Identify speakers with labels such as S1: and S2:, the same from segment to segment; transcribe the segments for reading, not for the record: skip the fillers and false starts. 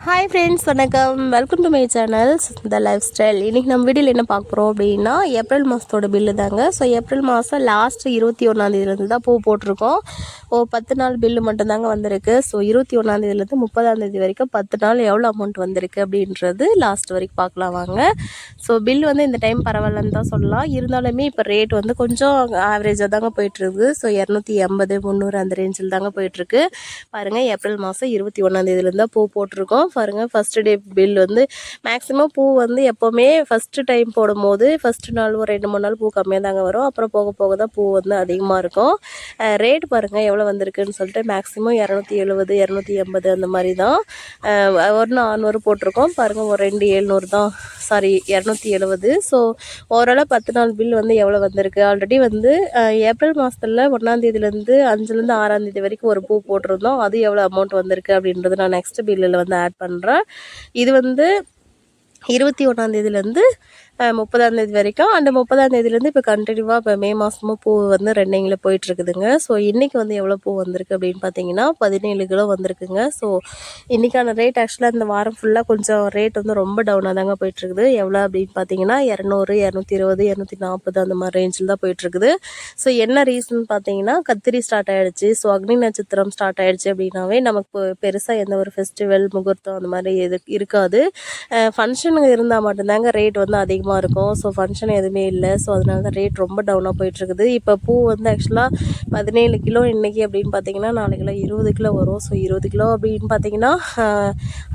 S1: Hi friends, வணக்கம். Welcome to my channels the life style. இன்றைக்கி நம்ம வீடியோவில் என்ன பார்க்க போகிறோம் அப்படின்னா, ஏப்ரல் மாதத்தோட பில்லு தாங்க. ஸோ ஏப்ரல் மாதம் லாஸ்ட்டு 21ஆந்தேதியிலேருந்து தான் பூ போட்டிருக்கோம். 10 நாள் பில்லு மட்டும்தாங்க வந்திருக்கு. ஸோ 21ஆந்தேதியிலேருந்து 30ஆந்தேதி வரைக்கும் 10 நாள் எவ்வளோ அமௌண்ட் வந்திருக்கு அப்படின்றது லாஸ்ட் வரைக்கும் பார்க்கலாம் வாங்க. ஸோ பில் வந்து இந்த டைம் பரவாயில்லன்னு தான் சொல்லலாம். இருந்தாலுமே இப்போ ரேட் வந்து கொஞ்சம் ஆவரேஜாக தாங்க போயிட்டுருக்கு. ஸோ 280 300 அந்த ரேஞ்சில் தாங்க போயிட்டுருக்கு. பாருங்கள், ஏப்ரல் மாதம் 21ஆந்தேதியிலேருந்து தான் பூ போட்டிருக்கோம். பாருங்கள், ஃபஸ்ட்டு டே பில் வந்து மேக்ஸிமம் பூ வந்து எப்போவுமே ஃபஸ்ட்டு டைம் போடும்போது ஃபஸ்ட்டு நாள் ஒரு 2-3 நாள் பூ கம்மியாக தாங்க வரும். அப்புறம் போக போக தான் பூ வந்து அதிகமாக இருக்கும். ரேட் பாருங்கள் எவ்வளோ வந்திருக்குன்னு சொல்லிட்டு, மேக்ஸிமம் 270 280 அந்த மாதிரி தான். ஒரு 400 போட்டிருக்கோம் பாருங்கள், ஒரு 2700 தான், சாரி 270. ஸோ ஓவராலாக 10 நாள் பில் வந்து எவ்வளோ வந்திருக்கு. ஆல்ரெடி வந்து ஏப்ரல் மாதத்தில் 1ஆந்தேதியிலேருந்து 5லேருந்து 6ஆந்தேதி வரைக்கும் ஒரு பூ போட்டிருந்தோம். அது எவ்வளோ அமௌண்ட் வந்திருக்கு அப்படின்றது நான் நெக்ஸ்ட் பில்லில் வந்து ஆட் பண்ணுறேன். இது வந்து 21ஆந்தேதியிலேருந்து 30ஆந்தேதி வரைக்கும். அண்ட் 30ஆந்தேதியிலேருந்து இப்போ கண்டினியூவாக இப்போ மே மாதமும் பூ வந்து ரன்னிங்கில் போயிட்டுருக்குதுங்க. ஸோ இன்றைக்கி வந்து எவ்வளோ பூ வந்திருக்கு அப்படின்னு பார்த்தீங்கன்னா 17 கிலோ வந்திருக்குங்க. ஸோ இன்றைக்கான ரேட் ஆக்சுவலாக இந்த வாரம் ஃபுல்லாக கொஞ்சம் ரேட் வந்து ரொம்ப டவுனாக தாங்க போயிட்டுருக்குது. எவ்வளோ அப்படின்னு பார்த்தீங்கன்னா 200 220 240 அந்த மாதிரி ரேஞ்சில் தான் போயிட்டுருக்குது. ஸோ என்ன ரீசன் பார்த்தீங்கன்னா, கத்திரி ஸ்டார்ட் ஆகிடுச்சு. ஸோ அக்னி நட்சத்திரம் ஸ்டார்ட் ஆகிடுச்சு அப்படின்னாவே நமக்கு பெருசாக எந்த ஒரு ஃபெஸ்டிவல் முகூர்த்தம் அந்த மாதிரி இருக்காது. ஃபங்க்ஷனுங்க இருந்தால் மட்டும்தாங்க ரேட் வந்து அதிகமாக இருக்கும். ஸோ ஃபங்க்ஷன் எதுவுமே இல்லை. ஸோ அதனால தான் ரேட் ரொம்ப டவுனாக போயிட்டுருக்குது. இப்போ பூ வந்து ஆக்சுவலாக 17 கிலோ இன்றைக்கி அப்படின்னு பார்த்தீங்கன்னா, நாளைக்கெல்லாம் 20 கிலோ வரும். ஸோ 20 கிலோ அப்படின்னு பார்த்தீங்கன்னா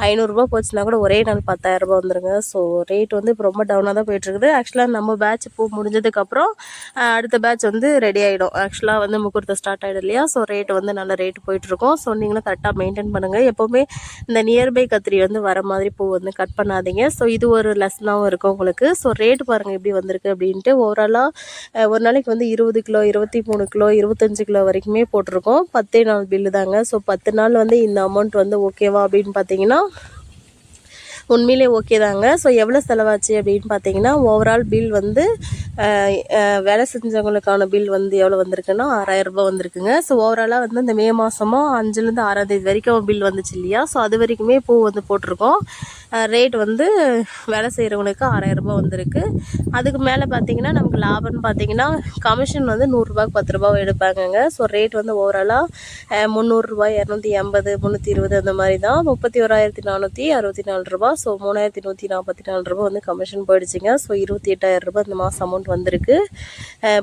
S1: 500 போச்சுன்னா கூட ஒரே நாள் 10,000 வந்துருங்க. ஸோ ரேட் வந்து இப்போ ரொம்ப டவுனாக தான் போயிட்டுருக்குது. ஆக்சுவலாக நம்ம பேட்ச் பூ முடிஞ்சதுக்கப்புறம் அடுத்த பேட்ச் வந்து ரெடி ஆகிடும். ஆக்சுவலாக வந்து முகூர்த்தம் ஸ்டார்ட் ஆகிடும் இல்லையா. ஸோ ரேட் வந்து நல்ல ரேட் போயிட்டுருக்கோம். ஸோ நீங்களும் கரெக்டாக மெயின்டைன் பண்ணுங்கள். எப்போவுமே இந்த நியர்பை கத்திரி வந்து வர மாதிரி பூ வந்து கட் பண்ணாதீங்க. ஸோ இது ஒரு லெசனாகவும் இருக்கும் உங்களுக்கு. ஸோ ரேட் பாருங்கள் எப்படி வந்திருக்கு அப்படின்ட்டு. ஓவராலாக ஒரு நாளைக்கு வந்து 20 கிலோ 23 கிலோ 25 கிலோ வரைக்குமே போட்டிருக்கோம். 10 நாள் பில்லு தாங்க. ஸோ 10 நாள் வந்து இந்த அமௌண்ட் வந்து ஓகேவா அப்படின்னு பார்த்தீங்கன்னா உண்மையிலே ஓகே தாங்க. ஸோ எவ்வளோ செலவாச்சு அப்படின்னு பார்த்தீங்கன்னா, ஓவரால் பில் வந்து வேலை செஞ்சவங்களுக்கான பில் வந்து எவ்வளோ வந்திருக்குன்னா 6000 வந்திருக்குங்க. ஸோ ஓவராலாக வந்து இந்த மே மாதமும் 5லேருந்து 6ஆந்தேதி வரைக்கும் பில் வந்துச்சு இல்லையா. ஸோ அது வரைக்குமே பூ வந்து போட்டிருக்கோம். ரேட் வந்து வேலை செய்கிறவங்களுக்கு 6000 வந்திருக்கு. அதுக்கு மேலே பார்த்தீங்கன்னா நமக்கு லாபம்னு பார்த்தீங்கன்னா, கமிஷன் வந்து 100 10 எடுப்பாங்கங்க. ஸோ ரேட் வந்து ஓவராலாக 300 280 320 அந்த மாதிரி தான். 31,464. ஸோ 3,144 வந்து கமிஷன் போயிடுச்சுங்க. ஸோ 28,000 இந்த மாதம் அமௌண்ட் வந்திருக்கு.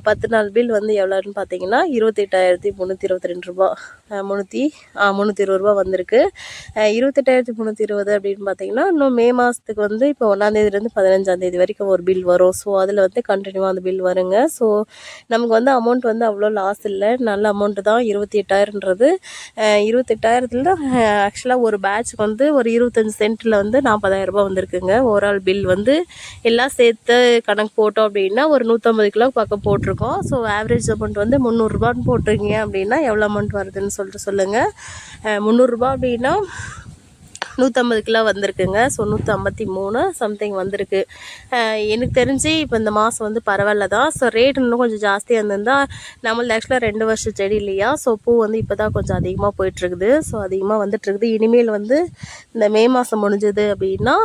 S1: 10 நாள் பில் வந்து எவ்வளோன்னு பார்த்தீங்கன்னா 28,322 320 வந்திருக்கு. 28,320 அப்படின்னு பார்த்தீங்கன்னா, இன்னும் மே மாதத்துக்கு வந்து இப்போ 1ஆந்தேதிலேருந்து 15ஆந்தேதி வரைக்கும் ஒரு பில் வரும். ஸோ அதில் வந்து கண்டினியூவாக அந்த பில் வருங்க. ஸோ நமக்கு வந்து அமௌண்ட் வந்து அவ்வளோ லாஸ் இல்லை, நல்ல அமௌண்ட்டு தான். 28,000ன்றது 28,000த்தில் ஆக்சுவலாக ஒரு பேட்ச்க்கு வந்து ஒரு 25 சென்ட்டில் வந்து 40,000 வந்திருக்குங்க. ஓவரால் பில் வந்து எல்லாம் சேர்த்து கணக்கு போட்டோம் அப்படின்னா ஒரு 150 கிலோ பக்கம் போட்டிருக்கோம். ஸோ ஆவரேஜ் அமௌண்ட் வந்து 300 போட்டிருக்கீங்க அப்படின்னா எவ்வளோ அமௌண்ட் வருதுன்னு சொல்லிட்டு சொல்லுங்கள். 300 அப்படின்னா 150 கிலோ வந்திருக்குங்க. ஸோ 153 சம்திங் வந்திருக்கு. எனக்கு தெரிஞ்சு இப்போ இந்த மாதம் வந்து பரவாயில்ல தான். ஸோ ரேட் இன்னும் கொஞ்சம் ஜாஸ்தியாக இருந்திருந்தால், நம்மளது ஆக்சுவலாக 2 வருஷம் செடி இல்லையா. ஸோ பூ வந்து இப்போ தான் கொஞ்சம் அதிகமாக போயிட்டுருக்குது. ஸோ அதிகமாக வந்துட்டுருக்குது. இனிமேல் வந்து இந்த மே மாதம் முடிஞ்சது அப்படின்னா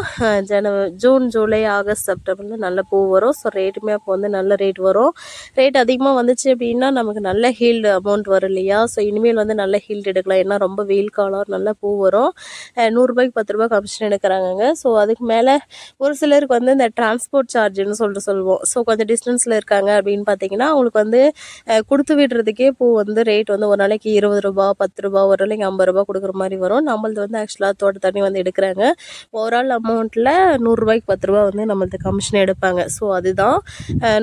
S1: ஜூன் ஜூலை ஆகஸ்ட் செப்டம்பரில் நல்ல பூ வரும். ஸோ ரேட்டுமே அப்போ வந்து நல்ல ரேட் வரும். ரேட் அதிகமாக வந்துச்சு அப்படின்னா நமக்கு நல்ல ஹீல்டு அமௌண்ட் வரும் இல்லையா. ஸோ இனிமேல் வந்து நல்ல ஹீல்டு எடுக்கலாம். ஏன்னா ரொம்ப வெயில் காலம், நல்ல பூ வரும். 100 10 கமிஷன் எடுக்கிறாங்கங்க. ஸோ அதுக்கு மேலே ஒரு சிலருக்கு வந்து இந்த டிரான்ஸ்போர்ட் சார்ஜுன்னு சொல்லிட்டு சொல்லுவோம். ஸோ கொஞ்சம் டிஸ்டன்ஸில் இருக்காங்க அப்படின்னு பார்த்தீங்கன்னா, அவங்களுக்கு வந்து கொடுத்து விடுறதுக்கே பூ வந்து ரேட் வந்து ஒரு நாளைக்கு 20 10 ஒரு நாளைக்கு 50 கொடுக்குற மாதிரி வரும். நம்மளது வந்து ஆக்சுவலாக தோட்ட தண்ணி வந்து எடுக்கிறாங்க. ஓவரால் அமௌண்ட்டில் 100 10 வந்து நம்மளது கமிஷன் எடுப்பாங்க. ஸோ அதுதான்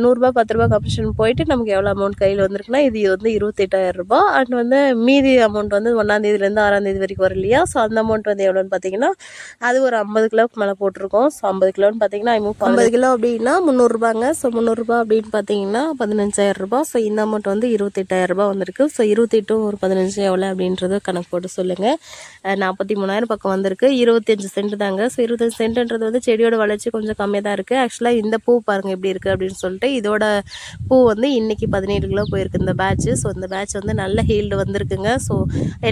S1: 100 10 கமிஷன் போயிட்டு நமக்கு எவ்வளோ அமௌண்ட் கையில் வந்திருக்குன்னா, இது வந்து 28,000. அண்ட் வந்து மீதி அமௌண்ட் வந்து 1ஆந்தேதியிலேருந்து 6ஆந்தேதி வரைக்கும் வரும் இல்லையா. ஸோ அந்த அமௌண்ட் வந்து எவ்வளோன்னு பார்த்தீங்கன்னா, அது ஒரு 50 கிலோவுக்கு மேலே போட்டிருக்கோம். ஸோ 50 கிலோன்னு பார்த்தீங்கன்னா 50 கிலோ அப்படின்னா 300 ஸோ 300 அப்படின்னு பார்த்தீங்கன்னா 15,000. ஸோ இந்த அமௌண்ட் வந்து 28,000 வந்திருக்கு. ஸோ 28 ஒரு 15 எவ்வளோ அப்படின்றத கணக்கு போட்டு சொல்லுங்கள். 43,000 பக்கம் வந்திருக்கு. 25 சென்ட் தாங்க. ஸோ 25 சென்ட்ன்றது வந்து செடியோட வளர்ச்சி கொஞ்சம் கம்மியாக தான் இருக்குது. ஆக்சுவலாக இந்த பூ பாருங்கள் எப்படி இருக்குது அப்படின்னு சொல்லிட்டு, இதோட பூ வந்து இன்றைக்கி 17 கிலோ போயிருக்கு இந்த பேட்ச்சு. ஸோ இந்த பேட்ச் வந்து நல்ல ஹீல்டு வந்திருக்குங்க. ஸோ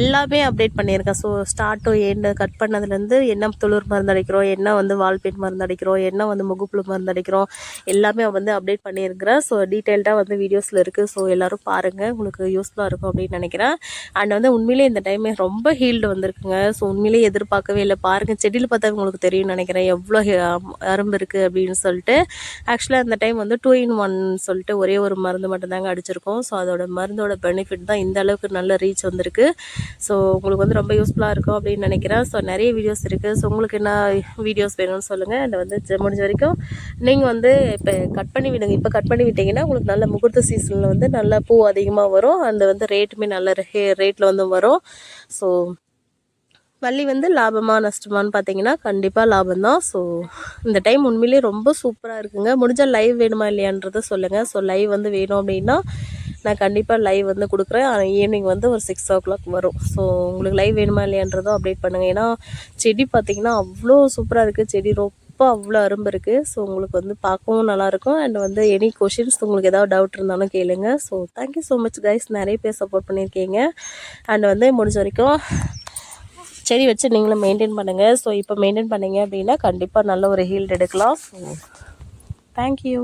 S1: எல்லாமே அப்டேட் பண்ணியிருக்கேன். So start to end cut பண்ணது அதுலேருந்து என்ன துளிர் மருந்து அடிக்கிறோம், என்ன வந்து வால்பேட் மருந்து அடிக்கிறோம், என்ன வந்து முகுப்புழு மருந்து அடிக்கிறோம், எல்லாமே வந்து அப்டேட் பண்ணியிருக்கிறேன். ஸோ டீட்டெயில்டாக வந்து வீடியோஸில் இருக்குது. ஸோ எல்லோரும் பாருங்கள், உங்களுக்கு யூஸ்ஃபுல்லாக இருக்கும் அப்படின்னு நினைக்கிறேன். அண்ட் வந்து உண்மையிலே இந்த டைமே ரொம்ப ஹீல்டு வந்திருக்குங்க. ஸோ உண்மையிலேயே எதிர்பார்க்கவே இல்லை. பாருங்கள், செடியில் பார்த்தா உங்களுக்கு தெரியும் நினைக்கிறேன் எவ்வளோ அரும்பு இருக்குது அப்படின்னு சொல்லிட்டு. ஆக்சுவலாக அந்த டைம் வந்து 2 in 1 சொல்லிட்டு ஒரே ஒரு மருந்து மட்டும்தாங்க அடிச்சிருக்கோம். ஸோ அதோட மருந்தோட பெனிஃபிட் தான் இந்த அளவுக்கு நல்ல ரீச் வந்திருக்கு. ஸோ உங்களுக்கு வந்து ரொம்ப யூஸ்ஃபுல்லாக இருக்கும் அப்படின்னு நினைக்கிறேன். ஸோ நிறைய வீடியோஸ் இருக்குது. ஸோ உங்களுக்கு என்ன வீடியோஸ் வேணும்னு சொல்லுங்கள். அண்ட் வந்து முடிஞ்ச வரைக்கும் நீங்கள் வந்து இப்போ கட் பண்ணி விடுங்க. இப்போ கட் பண்ணி விட்டிங்கன்னா உங்களுக்கு நல்ல முகூர்த்த சீசனில் வந்து நல்ல பூ அதிகமாக வரும். அந்த வந்து ரேட்டுமே நல்ல ரேட்டில் வந்து வரும். ஸோ மல்லி வந்து லாபமாக நஷ்டமானு பார்த்தீங்கன்னா கண்டிப்பாக லாபம் தான். ஸோ இந்த டைம் உண்மையிலேயே ரொம்ப சூப்பராக இருக்குங்க. முடிஞ்சால் லைவ் வேணுமா இல்லையான்றதை சொல்லுங்கள். ஸோ லைவ் வந்து வேணும் அப்படின்னா நான் கண்டிப்பாக லைவ் வந்து கொடுக்குறேன். ஈவினிங் வந்து ஒரு 6 o'clock வரும். ஸோ உங்களுக்கு லைவ் வேணுமா இல்லையான்றதும் அப்டேட் பண்ணுங்கள். ஏன்னா செடி பார்த்திங்கன்னா அவ்வளோ சூப்பராக இருக்குது. செடி ரொம்ப அவ்வளோ அரும்பு இருக்குது. ஸோ உங்களுக்கு வந்து பார்க்கவும் நல்லாயிருக்கும். அண்ட் வந்து எனி கொஷின்ஸ் உங்களுக்கு ஏதாவது டவுட் இருந்தாலும் கேளுங்க. So thank you so much guys, நிறைய பேர் சப்போர்ட் பண்ணியிருக்கீங்க. அண்ட் வந்து முடிஞ்ச வரைக்கும் செடி வச்சு நீங்களும் மெயின்டைன் பண்ணுங்கள். ஸோ இப்போ மெயின்டைன் பண்ணிங்க அப்படின்னா கண்டிப்பாக நல்ல ஒரு ஹீல்டு எடுக்கலாம். So thank you.